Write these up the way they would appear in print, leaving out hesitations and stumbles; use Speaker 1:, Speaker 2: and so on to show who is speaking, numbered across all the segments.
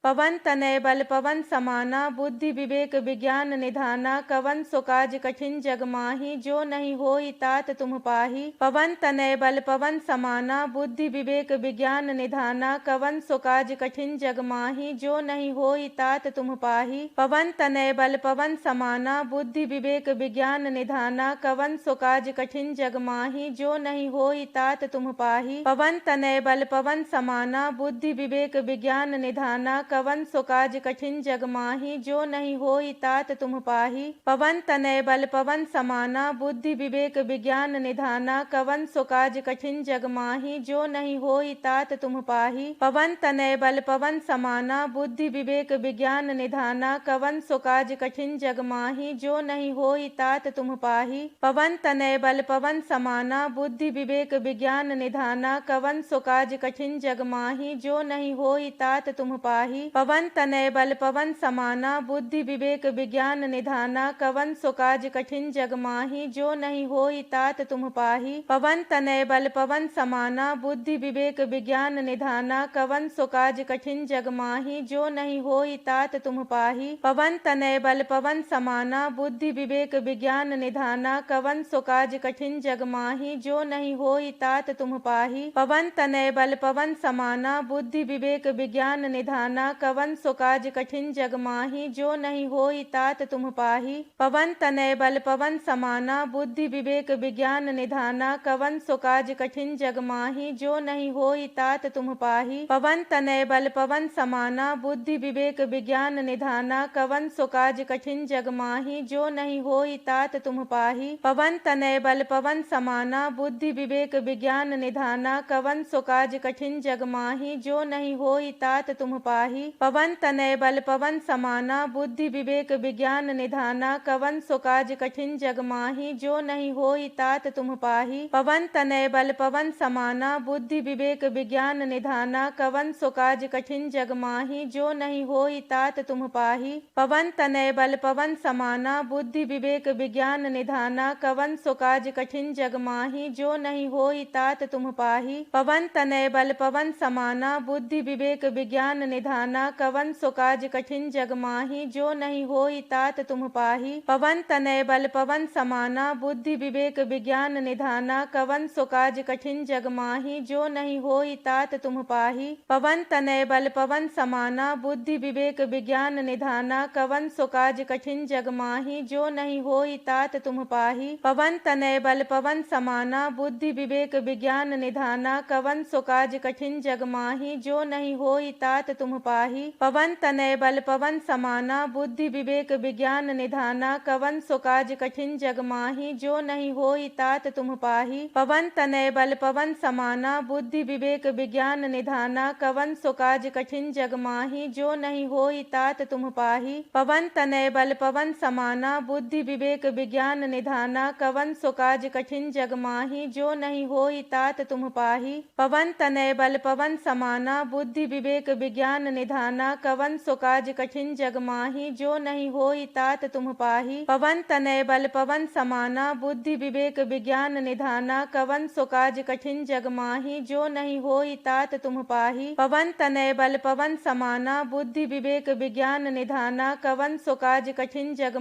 Speaker 1: पवन तनय बल पवन समाना बुद्धि विवेक विज्ञान निधाना कवन सो काज कठिन जग माही जो नहीं होई तात तुम पाही। पवन तनय बल पवन समाना बुद्धि विवेक विज्ञान निधाना कवन सो काज कठिन जग माही जो नहीं होई तात तुम पाही। पवन तनय बल पवन समाना बुद्धि विवेक विज्ञान निधाना कवन सो काज कठिन जग माही जो नहीं होई तात तुम पाही। पवन तनय बल पवन समाना बुद्धि विवेक विज्ञान निधाना कवन सो काज कठिन जग माही जो नहीं होई तात तुम पाही। पवन तनय बल पवन समाना बुद्धि विवेक विज्ञान निधाना कवन सो काज कठिन जग माही जो नहीं होई तात तुम पाही। पवन तनय बल पवन समाना बुद्धि विवेक विज्ञान निधाना कवन सो काज कठिन जग माही जो नहीं होई तात तुम पाही। पवन तनय बल पवन समाना बुद्धि विवेक विज्ञान निधाना कवन सो काज कठिन जग माही जो नहीं होई तात तुम पाही। पवन तनय बल पवन समाना बुद्धि विवेक विज्ञान निधाना कवन सो काज कठिन जग माही जो नहीं होई तात तुम पाही। पवन तनय बल पवन समाना बुद्धि विवेक विज्ञान निधाना कवन सो काज कठिन जग माही जो नहीं होई तात तुम पाही। पवन तनय बल पवन समाना बुद्धि विवेक विज्ञान निधाना कवन सो काज कठिन जग माही जो नहीं होई तात तुम पाही। पवन तनय बल पवन समाना बुद्धि विवेक विज्ञान निधाना कवन सो काज कठिन जग माही जो नहीं होई तात तुम पाही। पवन तनय बल पवन समाना बुद्धि विवेक विज्ञान निधाना कवन सो काज कठिन जग माही जो नहीं होई तात तुम पाही। पवन तनय बल पवन समाना बुद्धि विवेक विज्ञान निधाना कवन सो काज कठिन जग माही जो नहीं होई तात तुम पाही। पवन तनय बल पवन समाना बुद्धि विवेक विज्ञान निधाना कवन सो काज कठिन जग माही जो नहीं होई तात तुम पाही। पवन तनय बल पवन समाना बुद्धि विवेक विज्ञान निधाना कवन सो काज कठिन जग माही जो नहीं होई तात तुम पाही। पवन तनय बल पवन समाना बुद्धि विवेक विज्ञान निधाना कवन सो काज कठिन जग माही जो नहीं होई तात तुम पाही। पवन तनय बल पवन समाना बुद्धि विवेक विज्ञान निधाना कवन सो काज कठिन जग माही जो नहीं होई तात तुम पाही। पवन तनय बल पवन समाना बुद्धि विवेक विज्ञान निधाना कवन सो काज कठिन जग माही जो नहीं होई तात तुम पाही। पवन तनय बल पवन समाना बुद्धि विवेक विज्ञान निधाना कवन सो काज कठिन जग माही जो नहीं होई तात तुम पाही। पवन तनय बल पवन समाना बुद्धि विवेक विज्ञान निधाना कवन सो काज कठिन जग माही जो नहीं होई तात तुम पाही। पवन तनय बल पवन समाना बुद्धि विवेक विज्ञान निधाना कवन सो काज कठिन जग माही जो नहीं होई तात तुम पाही। पवन तनय बल पवन समाना बुद्धि विवेक विज्ञान निधाना कवन सो काज कठिन जग माही जो नहीं होई तात तुम पाही। पवन तनय बल पवन समाना बुद्धि विवेक विज्ञान निधाना कवन सो काज कठिन जग माही जो नहीं होई तात तुम पाही। पवन तनय बल पवन समाना बुद्धि विवेक विज्ञान निधाना कवन सो काज कठिन जग माही जो नहीं होई तात तुम पाही। पवन तनय बल पवन समाना बुद्धि विवेक विज्ञान निधाना कवन सो काज कठिन जग माही जो नहीं होई तात तुम पाही। पवन तनय बल पवन समाना बुद्धि विवेक विज्ञान निधाना कवन सो काज कठिन जग माही जो नहीं होई तात तुम पाही। पवन तनय बल पवन समाना बुद्धि विवेक विज्ञान निधाना कवन सो काज कठिन जग माही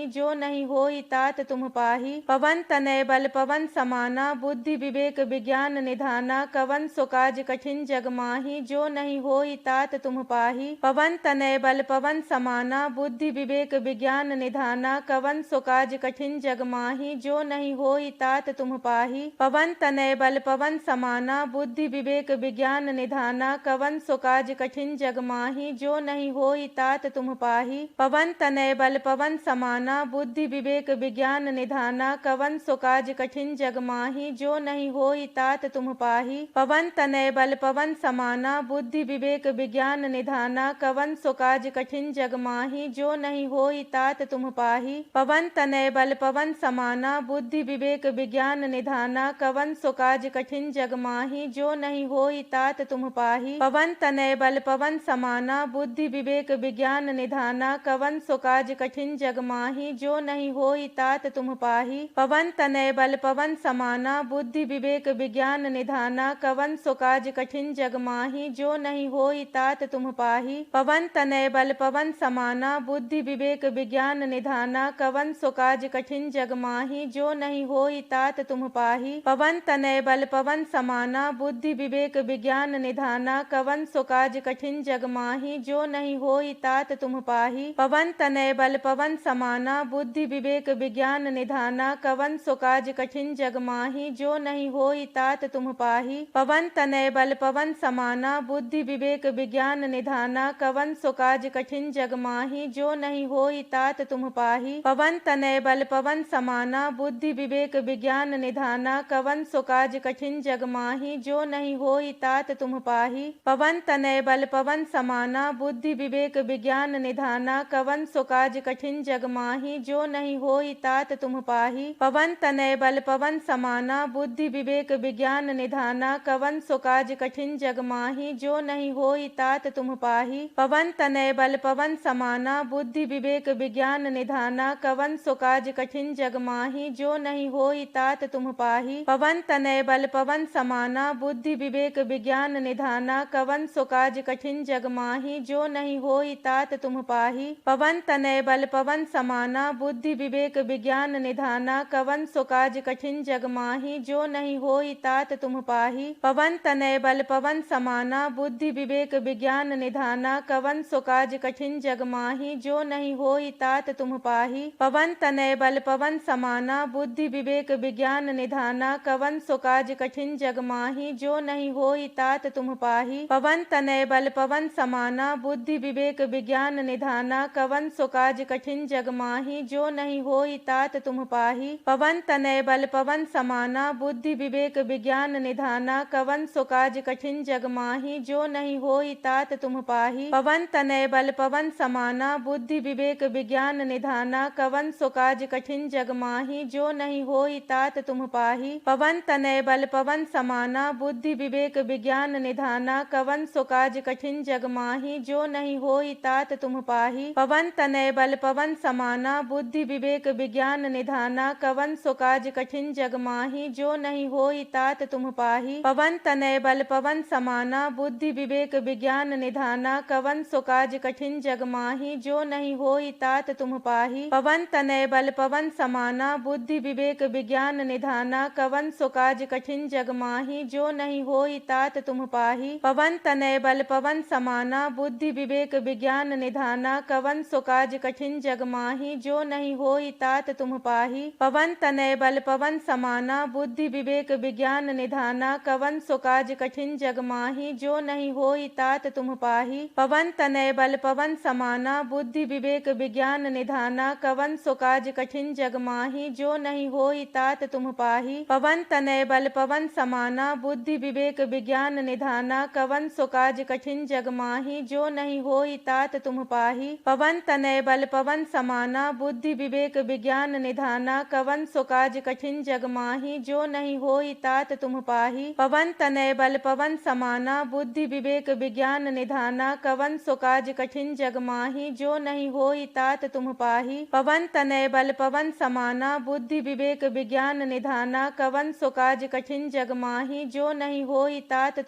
Speaker 1: जो नहीं होई तात तुम पाही। पवन तनय बल पवन समाना बुद्धि विवेक विज्ञान निधाना कवन सो काज कठिन जग माही जो नहीं होई तात तुम पाही। पवन तनय बल पवन समाना बुद्धि विवेक विज्ञान निधाना कवन सो काज कठिन जग माही जो नहीं होई तात तुम पाही। पवन तनय बल पवन समाना बुद्धि विवेक विज्ञान निधाना कवन सो काज कठिन जग माही जो नहीं होई तात तुम पाही। पवन तनय बल पवन समाना बुद्धि विवेक विज्ञान निधाना कवन सो काज कठिन जग माही जो नहीं होई तात तुम पाही। पवन तनय बल पवन समाना बुद्धि विवेक विज्ञान निधाना कवन सो काज कठिन जग माही जो नहीं होई तात तुम पाही। पवन तनय बल पवन समाना बुद्धि विवेक विज्ञान निधाना कवन सो काज कठिन जग माही जो नहीं होई तात तुम पाही। पवन तनय बल पवन समाना बुद्धि विवेक विज्ञान निधाना कवन सो काज कठिन जग माही जो नहीं होई तात तुम पाही। पवन तनय बल पवन समाना बुद्धि विवेक विज्ञान निधाना कवन सो काज कठिन जग माही जो नहीं होई तात तुम तुम पाही। पवन तनय बल पवन समाना बुद्धि विवेक विज्ञान निधाना कवन सो काज कठिन जग माही जो नहीं होई तात तुम पाही। पवन तनय बल पवन समाना बुद्धि विवेक विज्ञान निधाना कवन सो काज कठिन जग माही जो नहीं होई तात तुम पाही। पवन तनय बल पवन समाना बुद्धि विवेक विज्ञान निधाना कवन सो काज कठिन जग माही जो नहीं होई तात तुम पाही। पवन तनय बल पवन समाना बुद्धि विवेक विज्ञान निधाना कवन सो काज कठिन जग माही जो नहीं होई तात तुम पाही। पवन तनय बल पवन समाना बुद्धि विवेक विज्ञान निधाना कवन सो काज कठिन जग माही जो नहीं होई तात तुम पाही। पवन तनय बल पवन समाना बुद्धि विवेक विज्ञान निधाना कवन सो काज कठिन जग माही जो नहीं होई तात तुम पाही। पवन तनय बल पवन समाना बुद्धि विवेक विज्ञान निधाना कवन सो काज कठिन जग माही जो नहीं होई तात तुम पाही। पवन तनय बल पवन समाना बुद्धि विवेक विज्ञान निधाना कवन सो काज कठिन जग माही जो नहीं होई तात तुम पाही। पवन तनय बल पवन समाना बुद्धि विवेक विज्ञान निधाना कवन सो काज कठिन जग माही जो नहीं होई तात तुम पाही। पवन तनय बल पवन समाना बुद्धि विवेक विज्ञान निधाना कवन सो काज कठिन जग माही जो नहीं होई तात तुम पाही। पवन तनय बल पवन समाना बुद्धि विवेक विज्ञान निधाना कवन सो काज कठिन जग माही जो नहीं होई तात तुम पाही। पवन तनय बल पवन समाना बुद्धि विवेक विज्ञान निधाना कवन सो काज कठिन जग माही जो नहीं होई तात तुम पाही। पवन तनय बल पवन समाना बुद्धि विवेक विज्ञान निधाना कवन सो काज कठिन जग माही जो नहीं होई तात तुम पाही। पवन तनय बल पवन समाना बुद्धि विवेक विज्ञान निधाना कवन सो काज कठिन जग माही जो नहीं होई तात तुम पाही। पवन तनय बल पवन समाना बुद्धि विवेक विज्ञान निधाना कवन सो काज कठिन जग माही जो नहीं होई तात तुम पाही। पवन तनय बल पवन समाना बुद्धि विवेक विज्ञान निधाना कवन सो काज कठिन जग माही जो नहीं होई तात तुम पाही। पवन तनय बल पवन समाना बुद्धि विवेक विज्ञान निधाना कवन सो काज कठिन जग माही जो नहीं होई तात तुम पाही। पवन तनय बल पवन समाना बुद्धि विवेक विज्ञान निधाना कवन सो काज कठिन जग माही जो नहीं होई तात तुम पाही। पवन तनय बल पवन समाना बुद्धि विवेक विज्ञान निधाना कवन सो काज कठिन जग माही जो नहीं होई तात तुम पाही। पवन तनय बल पवन समाना बुद्धि विवेक विज्ञान निधाना कवन सो काज कठिन जग माही जो नहीं होई तात तुम पाही। पवन तनय बल पवन समाना बुद्धि विवेक विज्ञान निधाना कवन सो काज कठिन जग माही जो नहीं होई तात तुम पाही। पवन तनय बल पवन समाना बुद्धि विवेक विज्ञान निधाना कवन सो काज कठिन जग माही जो नहीं होई तात तुम पाही। पवन तनय बल पवन समाना बुद्धि विवेक विज्ञान निधाना कवन सो काज कठिन जग माही जो नहीं होई तात तुम पाही। पवन तनय बल पवन समाना बुद्धि विवेक विज्ञान निधाना कवन सो काज कठिन जग माही जो नहीं होई तात तुम पाही। पवन तनय बल पवन समाना बुद्धि विवेक विज्ञान निधाना कवन सो काज कठिन जग माही जो नहीं होई तात तुम पाही। पवन तनय बल पवन समाना बुद्धि विवेक विज्ञान निधाना कवन सो काज कठिन जग माही जो नहीं होई तात तुम पाही। पवन तनय बल पवन समाना बुद्धि विवेक विज्ञान निधाना कवन सो काज कठिन जग माही जो नहीं होई तात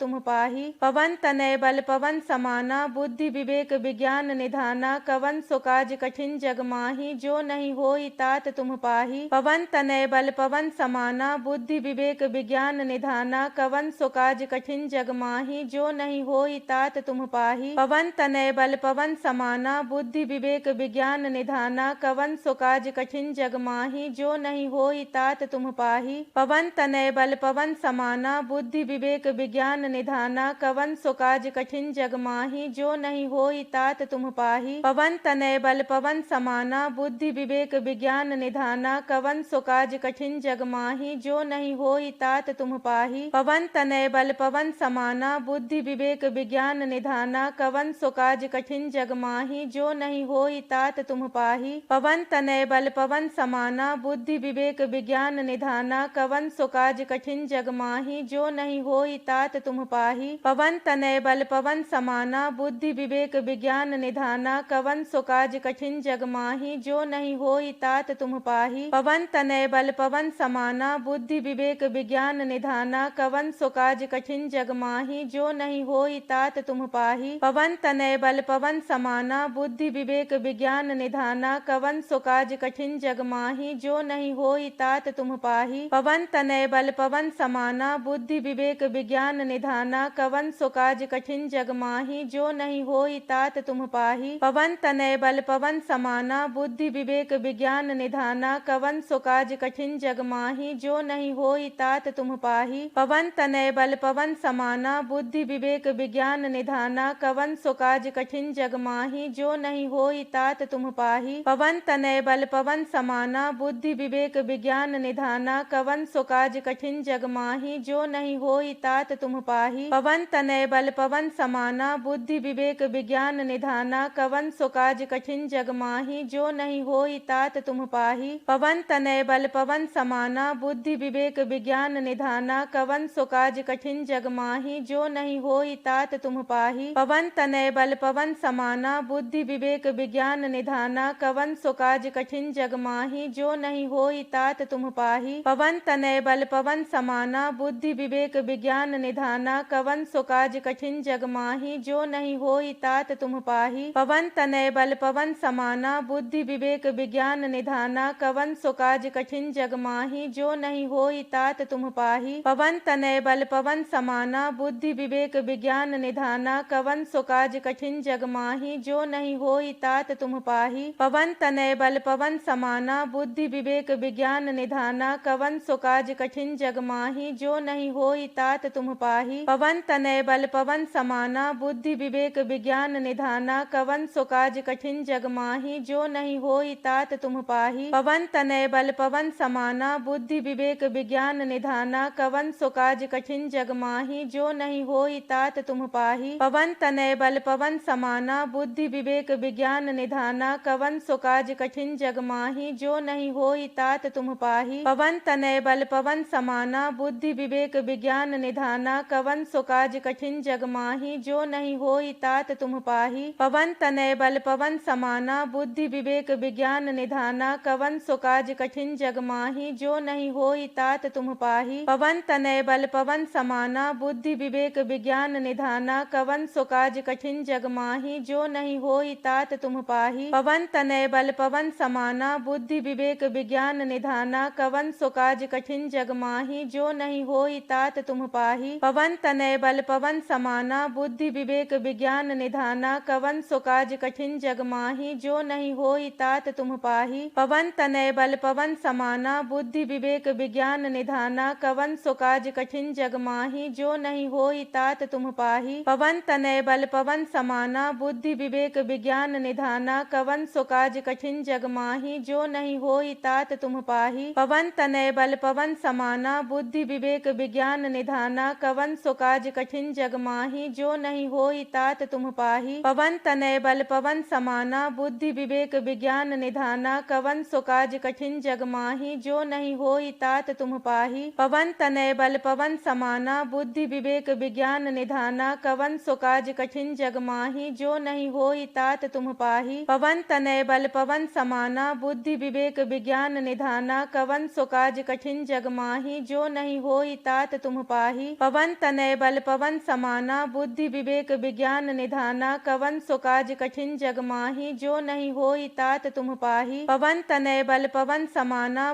Speaker 1: तुम पाही। पवन तनय बल पवन समाना बुद्धि विवेक विज्ञान निधाना कवन सो काज कठिन जग माही जो नहीं होई तात तुम पाही। पवन तनय बल पवन समाना बुद्धि विवेक विज्ञान निधाना कवन सो काज कठिन जग माही जो नहीं होई तात तुम पाही। पवन तनय बल पवन समाना बुद्धि विवेक विज्ञान निधाना कवन सो काज कठिन जग माही जो नहीं होई तात तुम पाही। पवन तनय बल पवन समाना बुद्धि विवेक विज्ञान निधाना कवन सो काज कठिन जग माही जो नहीं होई तात तुम पाही। पवन तनय बल पवन समाना बुद्धि विवेक विज्ञान निधाना कवन सो काज कठिन जग माही जो नहीं होई तात तुम पाही। पवन तनय बल पवन समाना बुद्धि विवेक विज्ञान निधाना कवन सो काज कठिन जग माही जो नहीं होई तात तुम पाही। पवन तनय बल पवन समाना बुद्धि विवेक विज्ञान निधाना कवन सो काज कठिन जग माही जो नहीं होई तात तुम पाही। पवन तनय बल पवन समाना बुद्धि विवेक विज्ञान निधाना कवन सो काज कठिन जग माही जो नहीं होई तात तुम पाही। पाही। पवन तनय बल पवन समाना बुद्धि विवेक विज्ञान निधाना कवन सो काज कठिन जग माही जो नहीं होई तात तुम पाही। पवन तनय बल पवन समाना बुद्धि विवेक विज्ञान निधाना कवन सो काज कठिन जग माही जो नहीं होई तात तुम पाही। पवन तनय बल पवन समाना बुद्धि विवेक विज्ञान निधाना कवन सो काज कठिन जग माही जो नहीं होई तात तुम पाही। पवन तनय बल पवन समाना बुद्धि विवेक विज्ञान निधाना कवन सो काज कठिन जग माही जो नहीं होई तात तुम पाही। पवन तनय बल पवन समाना बुद्धि विवेक विज्ञान निधाना कवन सो काज कठिन जग माही जो नहीं होई तात तुम पाही। पवन तनय बल पवन समाना बुद्धि विवेक विज्ञान निधाना कवन सो काज कठिन जग माही जो नहीं होई तात तुम पाही। पवन तनय बल पवन समाना बुद्धि विवेक विज्ञान निधाना कवन सो काज कठिन जग माही जो नहीं होई तात तुम पाही। पवन तनय बल पवन समाना बुद्धि विवेक विज्ञान निधाना कवन सो काज कठिन जग माही जो नहीं होई तात तुम पाही। पवन तनय बल पवन समाना बुद्धि विवेक विज्ञान निधाना कवन सो काज कठिन जग माही जो नहीं होई तात तुम पाही। पवन तनय बल पवन समाना बुद्धि विवेक विज्ञान निधाना कवन सो काज कठिन जग माही जो नहीं होई तात तुम पाही। पवन तनय बल पवन समाना बुद्धि विवेक विज्ञान निधाना कवन सो काज कठिन जग माही जो नहीं होई तात तुम पाही। पवन तनय बल पवन समाना बुद्धि विवेक विज्ञान निधाना कवन सो काज कठिन जग माही जो नहीं होई तात तुम पाही। पवन तनय बल पवन समाना बुद्धि विवेक विज्ञान निधाना कवन सो काज कठिन जग माही जो नहीं होई तात तुम पाही। पवन तनय बल पवन समाना बुद्धि विवेक विज्ञान निधाना कवन सो काज कठिन जग माही जो नहीं होई तात तुम पाही। पवन तनय बल पवन समाना बुद्धि विवेक विज्ञान निधाना कवन सो काज कठिन जग माही जो नहीं होई तात तुम पाही। पवन तनय बल पवन समाना बुद्धि विवेक विज्ञान निधाना कवन सो काज कठिन जग माही जो नहीं होई तात तुम पाही। पवन तनय बल पवन समाना बुद्धि विवेक विज्ञान निधाना कवन सो काज कठिन जग माही जो नहीं होई तात तुम पाही। पवन तनय बल पवन समाना बुद्धि विवेक विज्ञान निधाना कवन सो काज कठिन जग माही जो नहीं होई तात तुम पाही। पवन तनय बल पवन समाना बुद्धि विवेक विज्ञान निधाना कवन सो काज कठिन जग माही जो नहीं होई तात तुम पाही। पवन तनय बल पवन समाना बुद्धि विवेक विज्ञान निधाना कवन सो काज कठिन जग माही जो नहीं होई तात तुम पाही। पवन तनय बल पवन समाना बुद्धि विवेक विज्ञान निधाना कवन सो काज कठिन जग माही जो नहीं होई तात तुम पाही। पवन तनय बल पवन समाना बुद्धि विवेक विज्ञान निधाना कवन सो काज कठिन जग माही जो नहीं होई तात तुम पाही। पवन तनय बल पवन समाना बुद्धि विवेक विज्ञान निधाना कवन सो काज कठिन जग माही जो नहीं होई तात तुम पाही। पवन तनय बल पवन समाना बुद्धि विवेक विज्ञान निधाना कवन सो काज कठिन जग माही जो नहीं होई तात तुम पाही। पवन तनय बल पवन समाना बुद्धि विवेक विज्ञान निधाना कवन सो काज कठिन जग माही जो नहीं होई तात तुम पाही। पवन तनय बल पवन समाना बुद्धि विवेक विज्ञान निधाना कवन सो काज कठिन जग माही जो नहीं होई तात तुम पाही। पवन तनय बल पवन समाना बुद्धि विवेक विज्ञान निधाना कवन सो काज कठिन जग माही जो नहीं होई तात तुम पाही। पवन तनय बल पवन समाना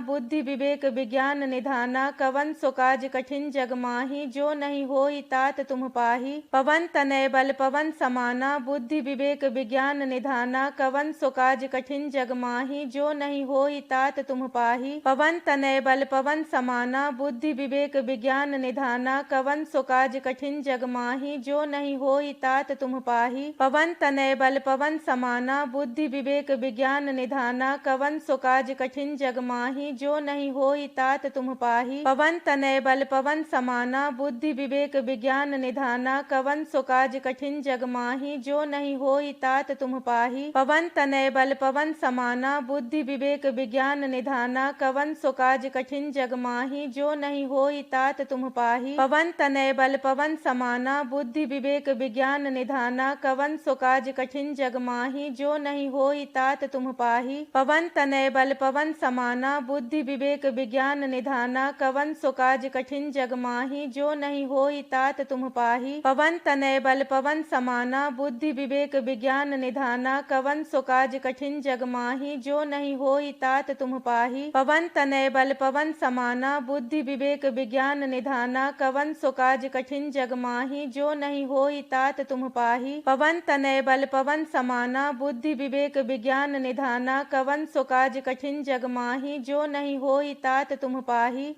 Speaker 1: बुद्धि विवेक विज्ञान निधाना कवन सो काज कठिन जग माही जो नहीं होई तात तुम पाही। पवन तनय बल पवन समाना बुद्धि विवेक विज्ञान निधाना कवन सो काज कठिन जग माही जो नहीं होई तात तुम पाही। पवन तनय बल पवन समाना बुद्धि विवेक विज्ञान निधाना कवन सो काज कठिन जग माही जो नहीं होई तात तुम पाही। पवन तनय बल पवन समाना बुद्धि विवेक विज्ञान निधाना कवन सो काज कठिन जग माही जो नहीं होई तात तुम पाही। पवन तनय बल पवन समाना बुद्धि विवेक विज्ञान निधाना कवन सो काज कठिन जग माही जो नहीं होई तात तुम पाही। पवन तनय बल पवन समाना बुद्धि विवेक विज्ञान निधाना कवन सो काज कठिन जग माही जो नहीं होई तात तुम पाही। पवन तनय बल पवन समाना बुद्धि विवेक विज्ञान निधाना कवन सो काज कठिन जग माही जो नहीं होई तात तुम पाही। पवन तनय बल पवन समाना बुद्धि विवेक विज्ञान निधाना कवन सो काज कठिन जग माही जो नहीं होई तात तुम पाही। पवन तनय बल बल पवन समाना बुद्धि विवेक विज्ञान निधाना कवन सो काज कठिन जग माही जो नहीं होई तात तुम पाही। पवन तनय बल पवन समाना बुद्धि विवेक विज्ञान निधाना कवन सो काज कठिन जग माही जो नहीं होई तात तुम पाही। पवन तनय बल पवन समाना बुद्धि विवेक विज्ञान निधाना कवन सो काज कठिन जग माही जो नहीं होई तात तुम पाही।